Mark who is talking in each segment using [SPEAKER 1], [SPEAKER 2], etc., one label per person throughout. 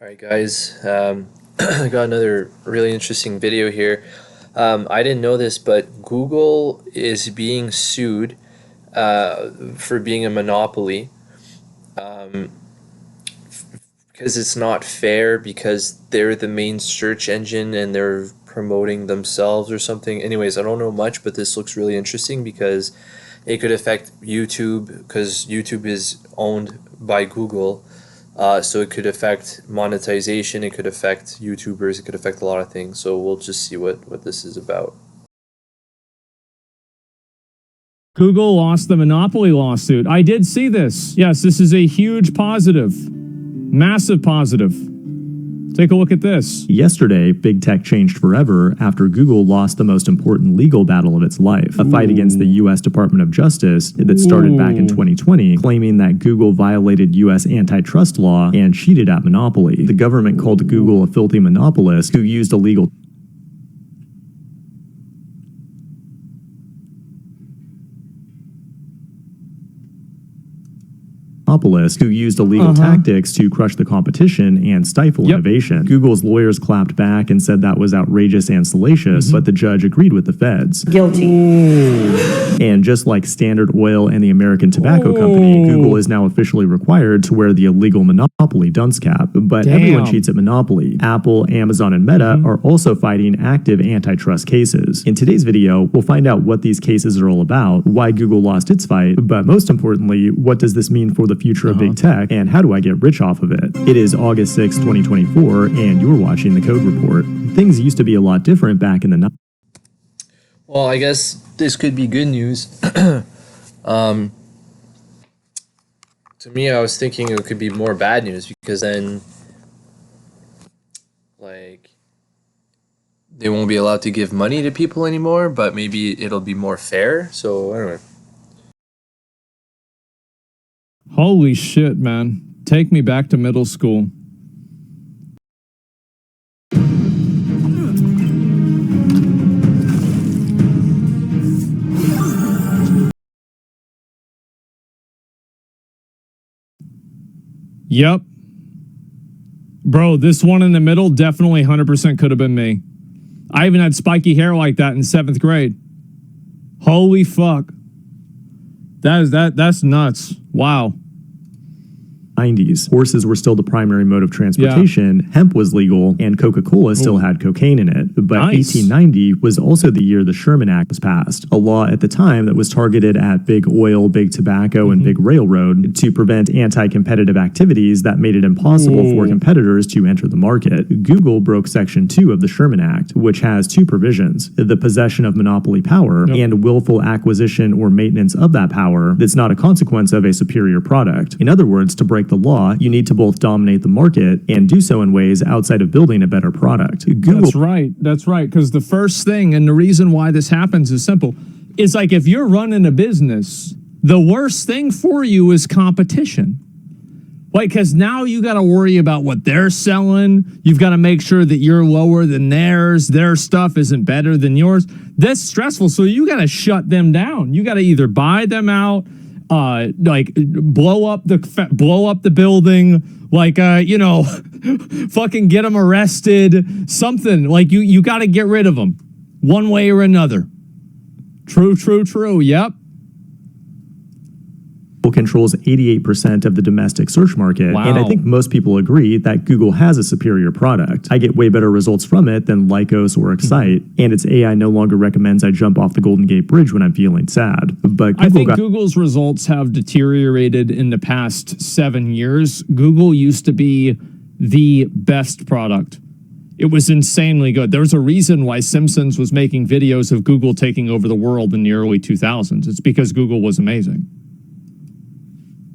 [SPEAKER 1] All right, guys. I got another really interesting video here. I didn't know this, but Google is being sued for being a monopoly um, because it's not fair because they're the main search engine and they're promoting themselves or something. Anyways, I don't know much, but this looks really interesting because it could affect YouTube because YouTube is owned by Google. So it could affect monetization, it could affect YouTubers, it could affect a lot of things. So we'll just see what this is about.
[SPEAKER 2] Google lost the monopoly lawsuit. I did see this. Yes, this is a huge positive. Massive positive. Take a look at this.
[SPEAKER 3] Yesterday, big tech changed forever after Google lost the most important legal battle of its life, a fight against the U.S. Department of Justice that started back in 2020, claiming that Google violated U.S. antitrust law and cheated at monopoly. The government called Google a filthy monopolist who used illegal tactics to crush the competition and stifle innovation. Google's lawyers clapped back and said that was outrageous and salacious, but the judge agreed with the feds.
[SPEAKER 4] Guilty.
[SPEAKER 3] And just like Standard Oil and the American Tobacco Company, Google is now officially required to wear the illegal monopoly dunce cap. But everyone cheats at monopoly. Apple, Amazon, and Meta are also fighting active antitrust cases. In today's video, we'll find out what these cases are all about, why Google lost its fight, but most importantly, what does this mean for the future of big tech, and how do I get rich off of it? It is August 6, 2024, and you're watching The Code Report. Things used to be a lot different back in the 90s.
[SPEAKER 1] Well, I guess this could be good news. To me, I was thinking it could be more bad news because then, like, they won't be allowed to give money to people anymore, but maybe it'll be more fair. So, I don't know.
[SPEAKER 2] Holy shit, man. Take me back to middle school. Yep. Bro, this one in the middle definitely 100% could have been me. I even had spiky hair like that in 7th grade. Holy fuck. That's nuts. Wow.
[SPEAKER 3] 90s. Horses were still the primary mode of transportation, hemp was legal, and Coca-Cola still had cocaine in it. But 1890 was also the year the Sherman Act was passed, a law at the time that was targeted at big oil, big tobacco, and big railroad to prevent anti-competitive activities that made it impossible for competitors to enter the market. Google broke Section 2 of the Sherman Act, which has two provisions: the possession of monopoly power and willful acquisition or maintenance of that power that's not a consequence of a superior product. In other words, to break the law, you need to both dominate the market and do so in ways outside of building a better product. Google.
[SPEAKER 2] That's right. Because the first thing, and the reason why this happens is simple. It's like if you're running a business, the worst thing for you is competition. Like, because now you got to worry about what they're selling. You've got to make sure that you're lower than theirs. Their stuff isn't better than yours. That's stressful. So you got to shut them down. You got to either buy them out, like blow up the building, like fucking get them arrested, something. Like you got to get rid of them one way or another. True. Yep.
[SPEAKER 3] Controls 88% of the domestic search market, and I think most people agree that Google has a superior product. I get way better results from it than Lycos or Excite, and its AI no longer recommends I jump off the Golden Gate Bridge when I'm feeling sad. But
[SPEAKER 2] I think Google's results have deteriorated in the past 7 years. Google used to be the best product. It was insanely good. There's a reason why Simpsons was making videos of Google taking over the world in the early 2000s. It's because Google was amazing.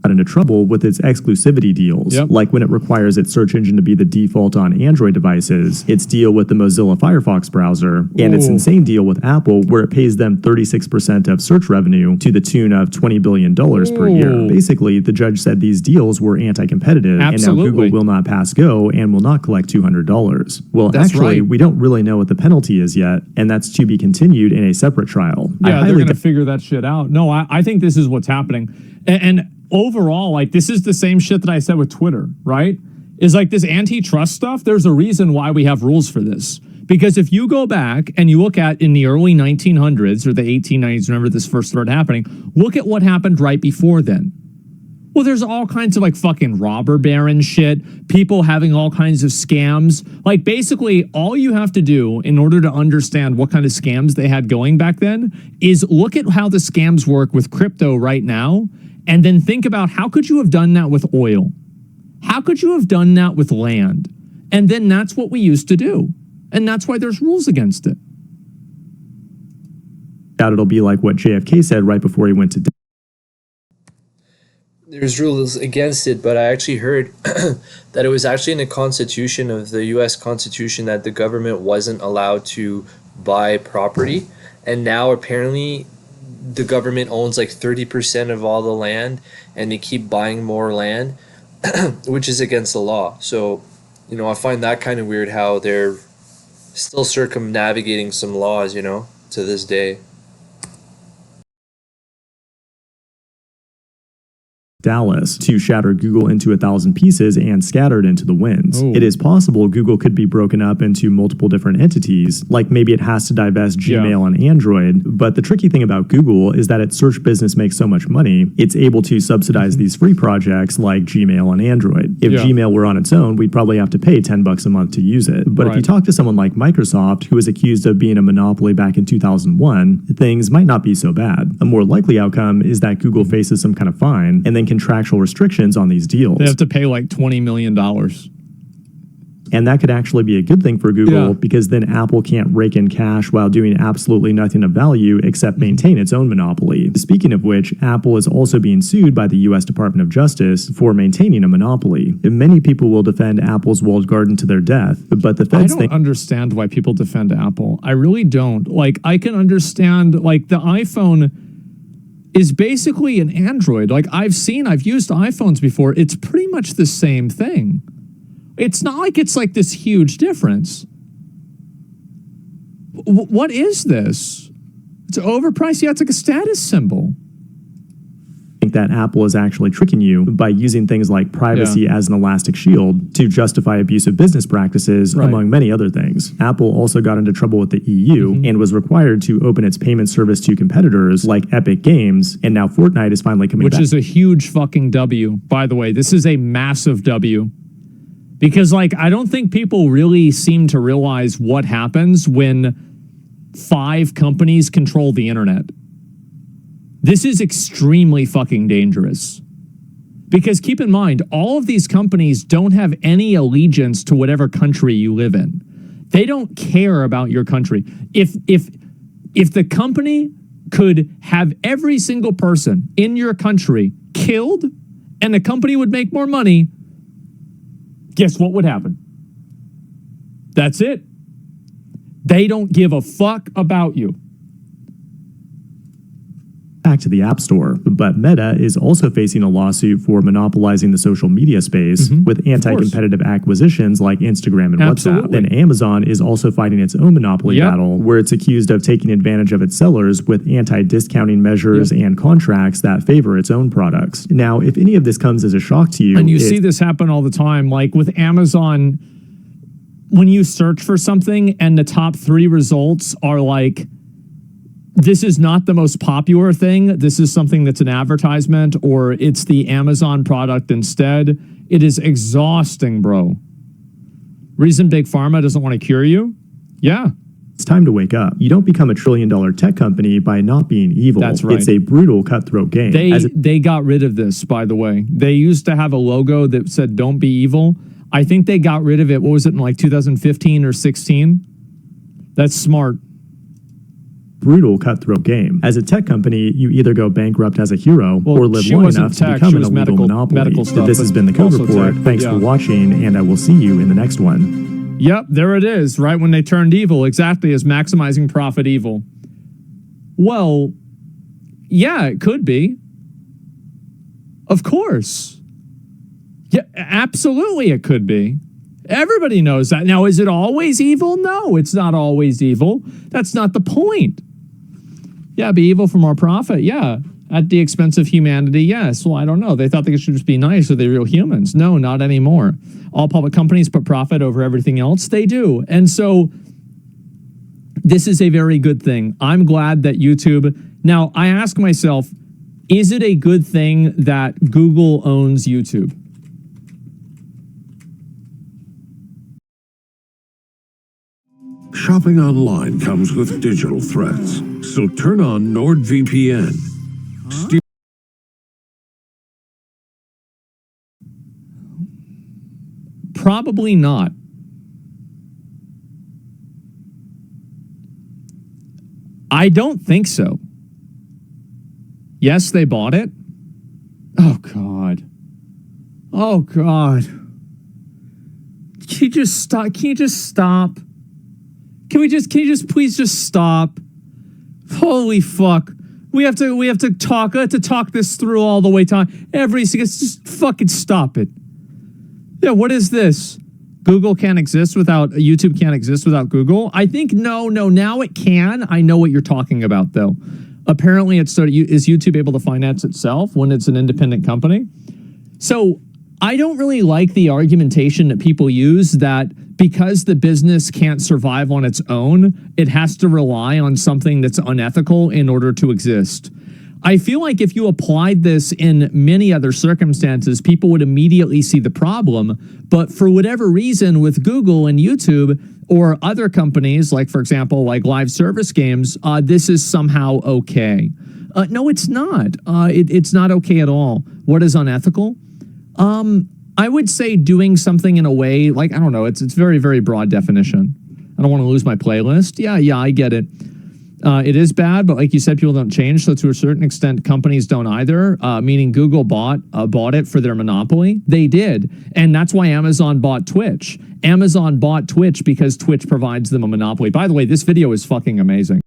[SPEAKER 3] Into trouble with its exclusivity deals, like when it requires its search engine to be the default on Android devices, its deal with the Mozilla Firefox browser, and its insane deal with Apple where it pays them 36% of search revenue to the tune of $20 billion per year. Basically, the judge said these deals were anti-competitive, and now Google will not pass go and will not collect $200. Well, actually, we don't really know what the penalty is yet, and that's to be continued in a separate trial.
[SPEAKER 2] Yeah, they're going to figure that shit out. No, I think this is what's happening. And overall, like, this is the same shit that I said with Twitter, right? is like this antitrust stuff. There's a reason why we have rules for this. Because if you go back and you look at in the early 1900s or the 1890s, whenever this first started happening, look at what happened right before then. Well, there's all kinds of like fucking robber baron shit, people having all kinds of scams. Like basically all you have to do in order to understand what kind of scams they had going back then is look at how the scams work with crypto right now, and then think about how could you have done that with oil? How could you have done that with land? And then that's what we used to do. And that's why there's rules against it.
[SPEAKER 3] Doubt it'll be like what JFK said right before he went to death.
[SPEAKER 1] There's rules against it, but I actually heard that it was actually in the Constitution of the U.S. Constitution that the government wasn't allowed to buy property. And now apparently the government owns like 30% of all the land, and they keep buying more land, which is against the law. So, you know, I find that kind of weird how they're still circumnavigating some laws, you know, to this day.
[SPEAKER 3] Dallas to shatter Google into 1,000 pieces and scattered into the winds.
[SPEAKER 2] Ooh.
[SPEAKER 3] It is possible Google could be broken up into multiple different entities, like maybe it has to divest Gmail on Android. But the tricky thing about Google is that its search business makes so much money, it's able to subsidize these free projects like Gmail on Android. If Gmail were on its own, we'd probably have to pay $10 a month to use it. But if you talk to someone like Microsoft, who was accused of being a monopoly back in 2001, things might not be so bad. A more likely outcome is that Google faces some kind of fine and then contractual restrictions on these deals.
[SPEAKER 2] They have to pay like $20 million.
[SPEAKER 3] And that could actually be a good thing for Google because then Apple can't rake in cash while doing absolutely nothing of value except maintain its own monopoly. Speaking of which, Apple is also being sued by the U.S. Department of Justice for maintaining a monopoly. And many people will defend Apple's walled garden to their death, but the feds
[SPEAKER 2] I don't understand why people defend Apple. I really don't. Like, I can understand, like, the iPhone is basically an Android. Like, I've used iPhones before. It's pretty much the same thing. It's not like it's like this huge difference. What is this? It's overpriced. Yeah, it's like a status symbol.
[SPEAKER 3] That Apple is actually tricking you by using things like privacy as an elastic shield to justify abusive business practices, among many other things. Apple also got into trouble with the EU and was required to open its payment service to competitors like Epic Games, and now Fortnite is finally coming back.
[SPEAKER 2] Which is a huge fucking W, by the way. This is a massive W. Because, like, I don't think people really seem to realize what happens when 5 companies control the internet. This is extremely fucking dangerous. Because keep in mind, all of these companies don't have any allegiance to whatever country you live in. They don't care about your country. If the company could have every single person in your country killed and the company would make more money, guess what would happen? That's it. They don't give a fuck about you.
[SPEAKER 3] Back to the App Store, but Meta is also facing a lawsuit for monopolizing the social media space with anti-competitive acquisitions like Instagram and WhatsApp. Then Amazon is also fighting its own monopoly battle, where it's accused of taking advantage of its sellers with anti-discounting measures and contracts that favor its own products. Now, if any of this comes as a shock to you,
[SPEAKER 2] and you see this happen all the time, like with Amazon, when you search for something and the top 3 results are like, this is not the most popular thing, this is something that's an advertisement, or it's the Amazon product instead, it is exhausting, bro. Reason Big Pharma doesn't want to cure you? Yeah.
[SPEAKER 3] It's time to wake up. You don't become a trillion-dollar tech company by not being evil.
[SPEAKER 2] That's right.
[SPEAKER 3] It's a brutal, cutthroat game.
[SPEAKER 2] They got rid of this, by the way. They used to have a logo that said, don't be evil. I think they got rid of it, what was it, in like 2015 or 16? That's smart.
[SPEAKER 3] Brutal, cutthroat game. As a tech company, you either go bankrupt as a hero or live long enough to become an illegal monopoly. This has been the Code Report. Thanks for watching, and I will see you in the next one.
[SPEAKER 2] Yep, there it is, right when they turned evil, exactly as maximizing profit evil. Well, yeah, it could be. Of course. Yeah, absolutely it could be. Everybody knows that. Now, is it always evil? No, it's not always evil. That's not the point. Yeah, be evil for more profit. Yeah. At the expense of humanity, yes. Well, I don't know. They thought they should just be nice. Are they real humans? No, not anymore. All public companies put profit over everything else. They do. And so this is a very good thing. I'm glad that YouTube... Now, I ask myself, is it a good thing that Google owns YouTube?
[SPEAKER 4] Shopping online comes with digital threats, so turn on NordVPN.
[SPEAKER 2] Probably not. I don't think so. Yes, they bought it. Oh, God. Oh, God. Can you just stop? Can you just stop? Can you just please just stop? Holy fuck. We have to talk this through all the way time. Just fucking stop it. Yeah, what is this? Google can't exist without, YouTube can't exist without Google? I think no, now it can. I know what you're talking about, though. Apparently, is YouTube able to finance itself when it's an independent company? So I don't really like the argumentation that people use that because the business can't survive on its own, it has to rely on something that's unethical in order to exist. I feel like if you applied this in many other circumstances, people would immediately see the problem. But for whatever reason, with Google and YouTube or other companies, like, for example, like live service games, this is somehow okay. No, it's not. It's not okay at all. What is unethical? I would say doing something in a way, like, I don't know, it's very, very broad definition. I don't want to lose my playlist. Yeah, I get it. It is bad, but like you said, people don't change. So to a certain extent, companies don't either, meaning Google bought it for their monopoly. They did. And that's why Amazon bought Twitch. Amazon bought Twitch because Twitch provides them a monopoly. By the way, this video is fucking amazing.